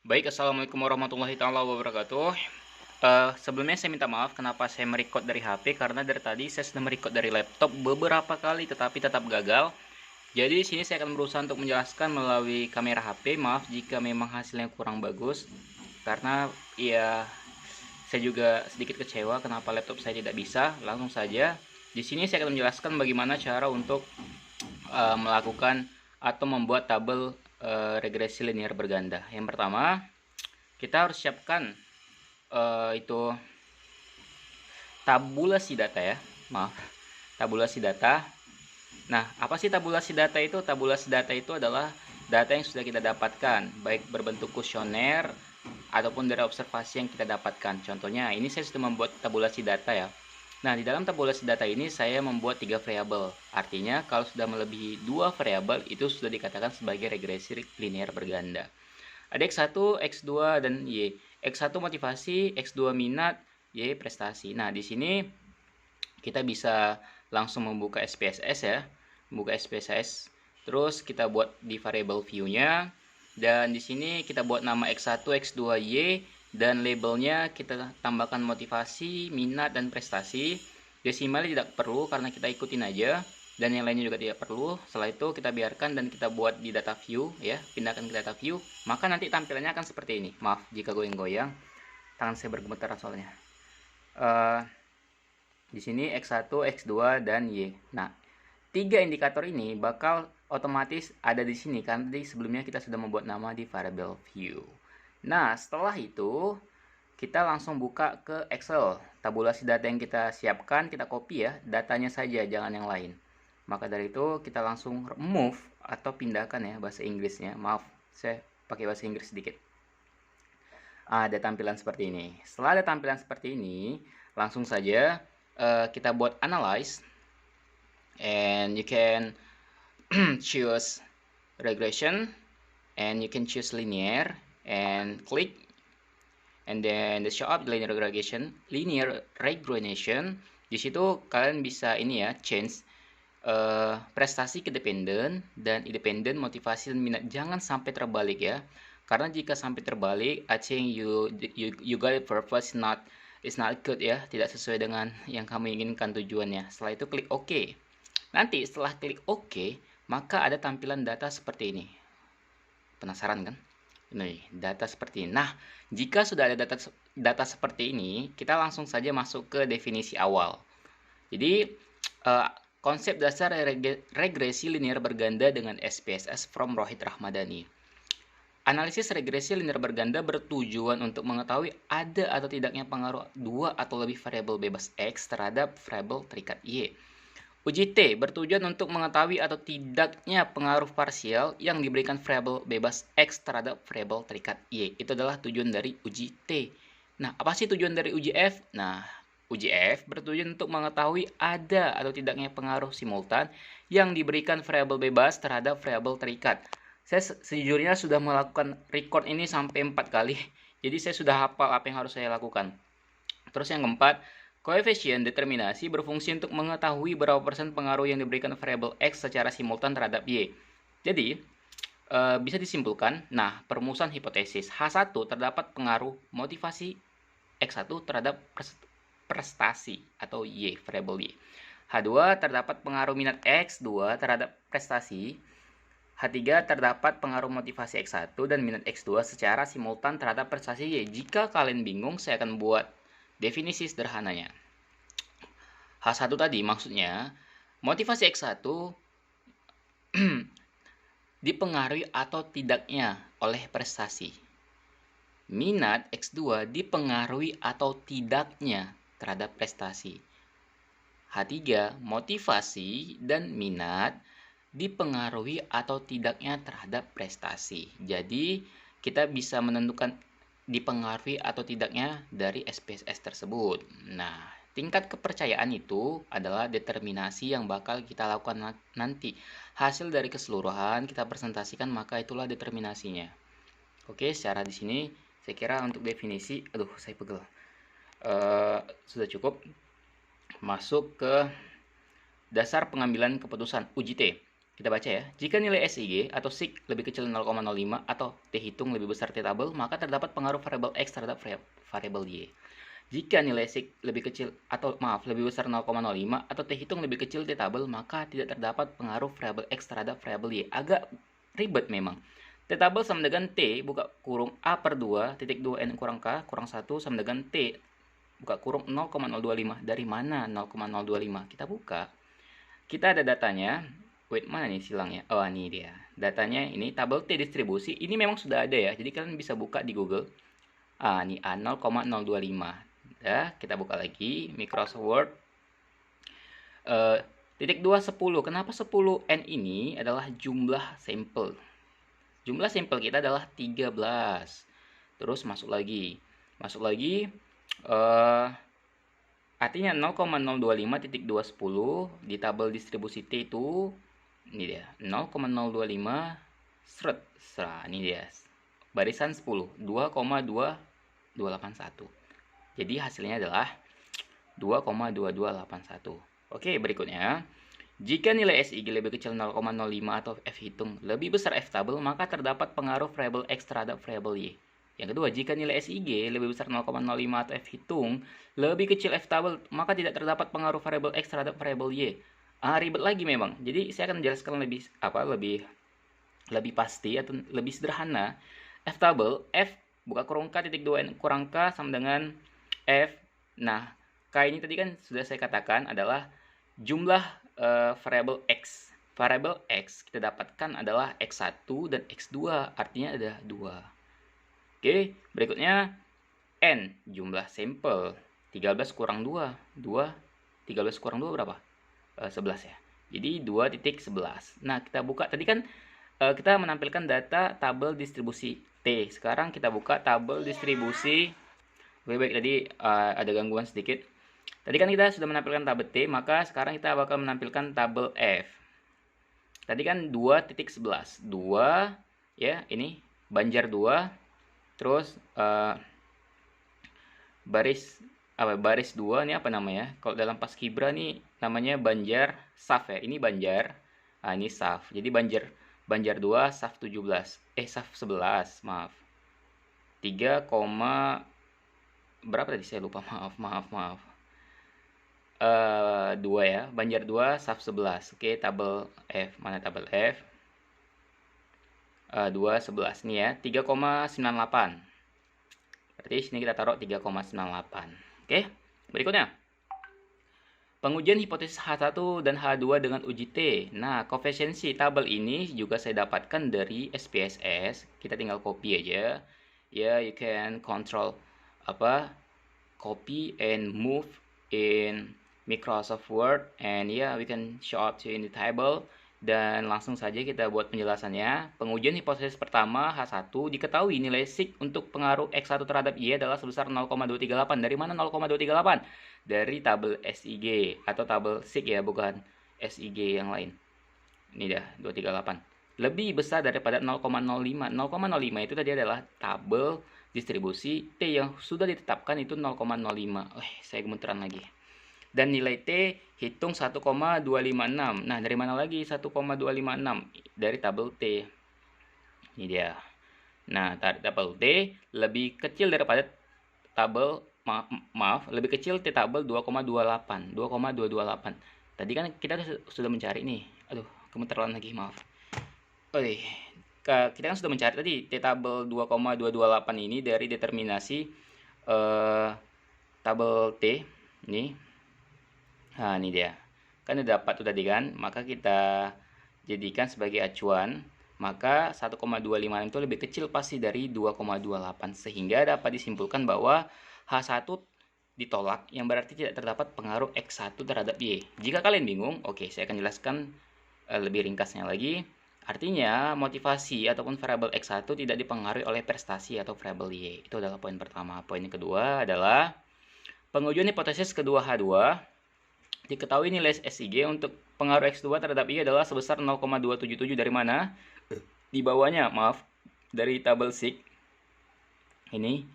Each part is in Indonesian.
Baik, assalamualaikum warahmatullahi taala wabarakatuh. Sebelumnya saya minta maaf kenapa saya merecord dari HP, karena dari tadi saya sudah merecord dari laptop beberapa kali tetapi tetap gagal. Jadi di sini saya akan berusaha untuk menjelaskan melalui kamera HP. Maaf jika memang hasilnya kurang bagus, karena ya saya juga sedikit kecewa kenapa laptop saya tidak bisa. Langsung saja di sini saya akan menjelaskan bagaimana cara untuk melakukan atau membuat tabel regresi linear berganda. Yang pertama, kita harus siapkan itu tabulasi data ya. Maaf, tabulasi data. Nah, apa sih tabulasi data itu? Tabulasi data itu adalah data yang sudah kita dapatkan, baik berbentuk kuesioner ataupun dari observasi yang kita dapatkan. Contohnya, ini saya sudah membuat tabulasi data ya. Nah, di dalam tabulasi data ini saya membuat 3 variabel. Artinya, kalau sudah melebihi 2 variabel, itu sudah dikatakan sebagai regresi linear berganda. Ada X1, X2, dan Y. X1 motivasi, X2 minat, Y prestasi. Nah, di sini kita bisa langsung membuka SPSS ya. Membuka SPSS. Terus kita buat di variable view-nya. Dan di sini kita buat nama X1, X2, Y. Dan labelnya kita tambahkan motivasi, minat, dan prestasi. Desimalnya tidak perlu karena kita ikutin aja. Dan yang lainnya juga tidak perlu. Setelah itu kita biarkan dan kita buat di data view ya, pindahkan ke data view, maka nanti tampilannya akan seperti ini. Maaf jika goyang-goyang, tangan saya bergemetar soalnya. Di sini X1, X2, dan Y. Nah, 3 indikator ini bakal otomatis ada di sini karena tadi sebelumnya kita sudah membuat nama di variable view. Nah, setelah itu kita langsung buka ke Excel. Tabulasi data yang kita siapkan, kita copy ya, datanya saja, jangan yang lain. Maka dari itu kita langsung move atau pindahkan ya bahasa Inggrisnya. Maaf, saya pakai bahasa Inggris sedikit. Ada tampilan seperti ini. Setelah ada tampilan seperti ini, langsung saja kita buat analyze, and you can choose regression, and you can choose linear, and click, and then the show up linear regression. Di situ kalian bisa ini ya, change prestasi ke dependent dan independent, motivasi dan minat. Jangan sampai terbalik ya, karena jika sampai terbalik, I think you got it purpose, it's not good ya, tidak sesuai dengan yang kamu inginkan tujuannya. Setelah itu klik OK. Nanti setelah klik OK, maka ada tampilan data seperti ini. Penasaran kan? Ini data seperti ini. Nah, jika sudah ada data seperti ini, kita langsung saja masuk ke definisi awal. Jadi konsep dasar regresi linear berganda dengan SPSS from Rohit Rahmadani. Analisis regresi linear berganda bertujuan untuk mengetahui ada atau tidaknya pengaruh 2 atau lebih variabel bebas X terhadap variabel terikat Y. Uji T bertujuan untuk mengetahui atau tidaknya pengaruh parsial yang diberikan variabel bebas X terhadap variabel terikat Y. Itu adalah tujuan dari uji T. Nah, apa sih tujuan dari uji F? Nah, uji F bertujuan untuk mengetahui ada atau tidaknya pengaruh simultan yang diberikan variabel bebas terhadap variabel terikat. Saya sejujurnya sudah melakukan record ini sampai 4 kali. Jadi saya sudah hafal apa yang harus saya lakukan. Terus yang keempat, koefisien determinasi berfungsi untuk mengetahui berapa persen pengaruh yang diberikan variabel X secara simultan terhadap Y. Jadi, bisa disimpulkan, nah, perumusan hipotesis. H1 terdapat pengaruh motivasi X1 terhadap prestasi atau Y, variabel Y. H2 terdapat pengaruh minat X2 terhadap prestasi. H3 terdapat pengaruh motivasi X1 dan minat X2 secara simultan terhadap prestasi Y. Jika kalian bingung, saya akan buat definisi sederhananya. H1 tadi maksudnya motivasi X1 dipengaruhi atau tidaknya oleh prestasi. Minat X2 dipengaruhi atau tidaknya terhadap prestasi. H3 motivasi dan minat dipengaruhi atau tidaknya terhadap prestasi. Jadi kita bisa menentukan dipengaruhi atau tidaknya dari SPSS tersebut. Nah, tingkat kepercayaan itu adalah determinasi yang bakal kita lakukan nanti. Hasil dari keseluruhan kita presentasikan, maka itulah determinasinya. Oke, secara di sini saya kira untuk definisi, saya pegel. Sudah cukup. Masuk ke dasar pengambilan keputusan uji T. Kita baca ya. Jika nilai SIG atau SIG lebih kecil 0,05 atau T hitung lebih besar T tabel, maka terdapat pengaruh variabel X terhadap variabel Y. Jika nilai SIG lebih kecil atau lebih besar 0,05 atau T hitung lebih kecil T tabel, maka tidak terdapat pengaruh variabel X terhadap variabel Y. Agak ribet memang. T tabel sama dengan T buka kurung A per 2 titik 2 N kurang K kurang 1 sama dengan T buka kurung 0,025. Dari mana 0,025? Kita buka. Kita ada datanya. Wait, mana nih silangnya? Oh, ini dia. Datanya ini tabel T distribusi. Ini memang sudah ada ya. Jadi kalian bisa buka di Google. Ini A 0,025. Ya, kita buka lagi Microsoft Word. Titik 2 10. Kenapa 10 N ini adalah jumlah sampel? Jumlah sampel kita adalah 13. Terus masuk lagi. Artinya 0,025.210 di tabel distribusi T itu ini dia 0,025 seret. Ini dia barisan 10 2,2281. Jadi hasilnya adalah 2,2281. Oke, berikutnya. Jika nilai SIG lebih kecil 0,05 atau F hitung lebih besar F tabel, maka terdapat pengaruh variabel X terhadap variabel Y. Yang kedua, jika nilai SIG lebih besar 0,05 atau F hitung lebih kecil F tabel, maka tidak terdapat pengaruh variabel X terhadap variabel Y. Ribet lagi memang. Jadi saya akan menjelaskan lebih pasti atau lebih sederhana. F tabel, F buka kurung K titik 2 N kurang K sama dengan F. Nah, K ini tadi kan sudah saya katakan adalah jumlah variabel X. Variabel X kita dapatkan adalah X1 dan X2, artinya ada 2. Oke, berikutnya N, jumlah sampel. 13 kurang 2. 13 kurang 2 berapa? 11 ya. Jadi 2.11. Nah, kita buka. Tadi kan kita menampilkan data tabel distribusi T. Sekarang kita buka tabel distribusi. Oke, baik. Tadi ada gangguan sedikit. Tadi kan kita sudah menampilkan tabel T, maka sekarang kita bakal menampilkan tabel F. Tadi kan 2.11. 2, ya, ini Banjar 2. Terus baris 2 ini apa namanya? Kalau dalam Paskibra nih namanya Banjar Saf ya. Ini Banjar. Ini Saf. Jadi Banjar 2 Saf 17. Saf 11, maaf. 3, berapa tadi saya lupa. Maaf. 2 ya. Banjar 2 Saf 11. Oke, tabel F. Mana tabel F? 2, 11 nih ya, 3,98. Berarti sini kita taruh 3,98. Oke, berikutnya. Pengujian hipotesis H1 dan H2 dengan uji T. Nah, koefisiensi tabel ini juga saya dapatkan dari SPSS. Kita tinggal copy aja. Ya, you can control copy and move in Microsoft Word, and we can show up to in the table. Dan langsung saja kita buat penjelasannya. Pengujian hipotesis pertama H1, diketahui nilai SIG untuk pengaruh X1 terhadap Y adalah sebesar 0,238. Dari mana 0,238? Dari tabel SIG atau tabel SIG ya, bukan SIG yang lain. Ini dah 238. Lebih besar daripada 0,05. 0,05 itu tadi adalah tabel distribusi T yang sudah ditetapkan itu 0,05. Saya gemeteran lagi. Dan nilai T hitung 1,256. Nah, dari mana lagi 1,256? Dari tabel T. Ini dia. Nah, tabel T lebih kecil daripada tabel, lebih kecil T tabel 2,28. 2,228. Tadi kan kita sudah mencari nih. Aduh, gemeteran lagi, maaf. Kita kan sudah mencari tadi T tabel 2,228 ini dari determinasi tabel T. Ini. Nah, ini dia. Kan udah dapat tadi kan, maka kita jadikan sebagai acuan. Maka 1,25 itu lebih kecil pasti dari 2,28. Sehingga dapat disimpulkan bahwa H1 ditolak, yang berarti tidak terdapat pengaruh X1 terhadap Y. Jika kalian bingung, oke, saya akan jelaskan lebih ringkasnya lagi. Artinya, motivasi ataupun variabel X1 tidak dipengaruhi oleh prestasi atau variabel Y. Itu adalah poin pertama. Poin yang kedua adalah pengujian hipotesis kedua H2. Diketahui nilai SIG untuk pengaruh X2 terhadap Y adalah sebesar 0,277. Dari mana? Di bawahnya, dari tabel SIG. Ini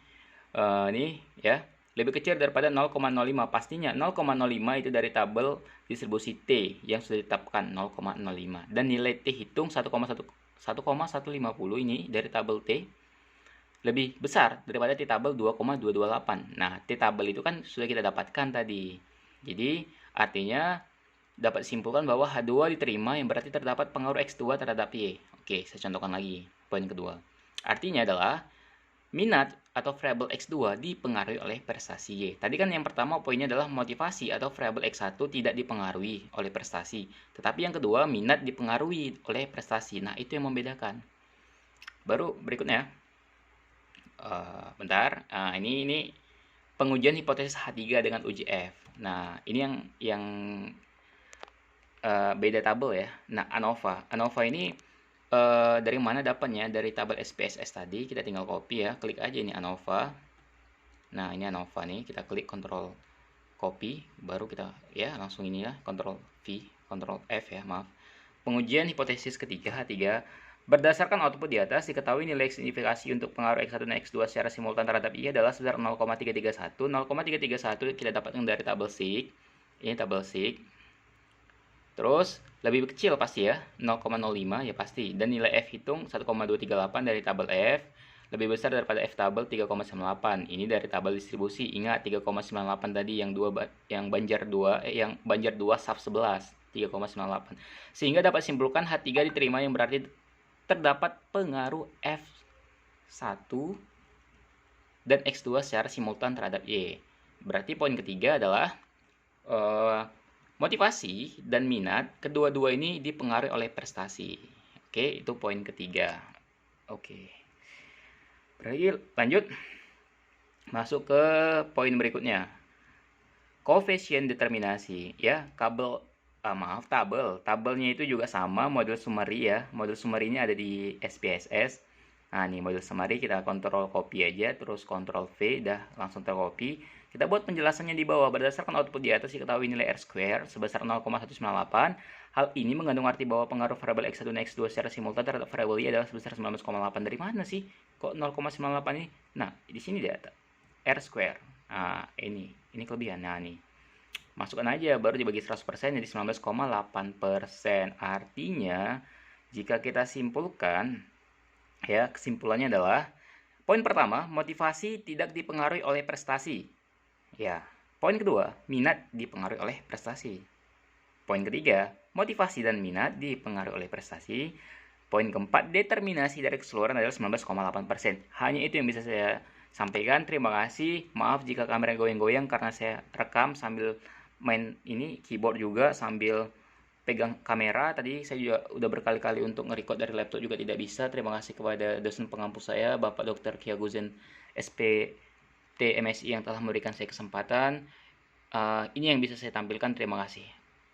ya. lebih kecil daripada 0,05. Pastinya 0,05 itu dari tabel distribusi T yang sudah ditetapkan 0,05. Dan nilai T hitung 1,150 ini dari tabel T lebih besar daripada T tabel 2,228. Nah, T tabel itu kan sudah kita dapatkan tadi. Jadi, artinya dapat disimpulkan bahwa H2 diterima yang berarti terdapat pengaruh X2 terhadap Y. Oke, saya contohkan lagi. Poin kedua. Artinya adalah minat atau variabel X2 dipengaruhi oleh prestasi Y. Tadi kan yang pertama poinnya adalah motivasi atau variabel X1 tidak dipengaruhi oleh prestasi. Tetapi yang kedua, minat dipengaruhi oleh prestasi. Nah, itu yang membedakan. Baru berikutnya. Bentar. Ini pengujian hipotesis H3 dengan uji F. Nah, ini yang beda tabel ya. Nah, ANOVA. ANOVA ini dari mana dapatnya? Dari tabel SPSS tadi, kita tinggal copy ya, klik aja ini ANOVA. Nah, ini ANOVA nih, kita klik Ctrl copy, baru kita ya langsung ini ya, Ctrl V, Ctrl F ya, maaf. Pengujian hipotesis ketiga H3, berdasarkan output di atas, diketahui nilai signifikasi untuk pengaruh X1 dan X2 secara simultan terhadap Y adalah sebesar 0,331. 0,331 kita dapatkan dari tabel SIG. Ini tabel SIG. Terus lebih kecil pasti ya, 0,05 ya pasti. Dan nilai F hitung 1,238 dari tabel F. Lebih besar daripada F tabel 3,98. Ini dari tabel distribusi. Ingat 3,98 tadi yang Banjar 2 sub 11, 3,98. Sehingga dapat simpulkan H3 diterima yang berarti terdapat pengaruh F1 dan X2 secara simultan terhadap Y. Berarti poin ketiga adalah motivasi dan minat, kedua-dua ini dipengaruhi oleh prestasi. Oke, itu poin ketiga. Oke. Berarti lanjut. Masuk ke poin berikutnya. Koefisien determinasi ya, tabelnya itu juga sama model summary ya. Model summary-nya ada di SPSS. Nah, ini model summary kita kontrol copy aja, terus kontrol V, dah langsung tercopy. Kita buat penjelasannya di bawah. Berdasarkan output di atas diketahui nilai R square sebesar 0,198. Hal ini mengandung arti bahwa pengaruh variabel X1 dan X2 secara simultan terhadap variabel Y adalah sebesar 19,8. Dari mana sih kok 0,98 ini? Nah, di sini dia R square. Nah, ini kelebihan. Nah, nih. Masukkan aja, baru dibagi 100% jadi 19,8%. Artinya, jika kita simpulkan, ya, kesimpulannya adalah poin pertama, motivasi tidak dipengaruhi oleh prestasi. Ya, poin kedua, minat dipengaruhi oleh prestasi. Poin ketiga, motivasi dan minat dipengaruhi oleh prestasi. Poin keempat, determinasi dari keseluruhan adalah 19,8%. Hanya itu yang bisa saya sampaikan. Terima kasih. Maaf jika kamera goyang-goyang karena saya rekam sambil main ini keyboard juga sambil pegang kamera. Tadi saya juga udah berkali-kali untuk nge-record dari laptop juga tidak bisa. Terima kasih kepada dosen pengampu saya, Bapak Dr. Kyaguzen SPT MSI yang telah memberikan saya kesempatan. Ini yang bisa saya tampilkan. Terima kasih.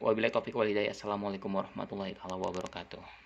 Wabillahi taufiq wal hidayah. Assalamualaikum warahmatullahi wabarakatuh.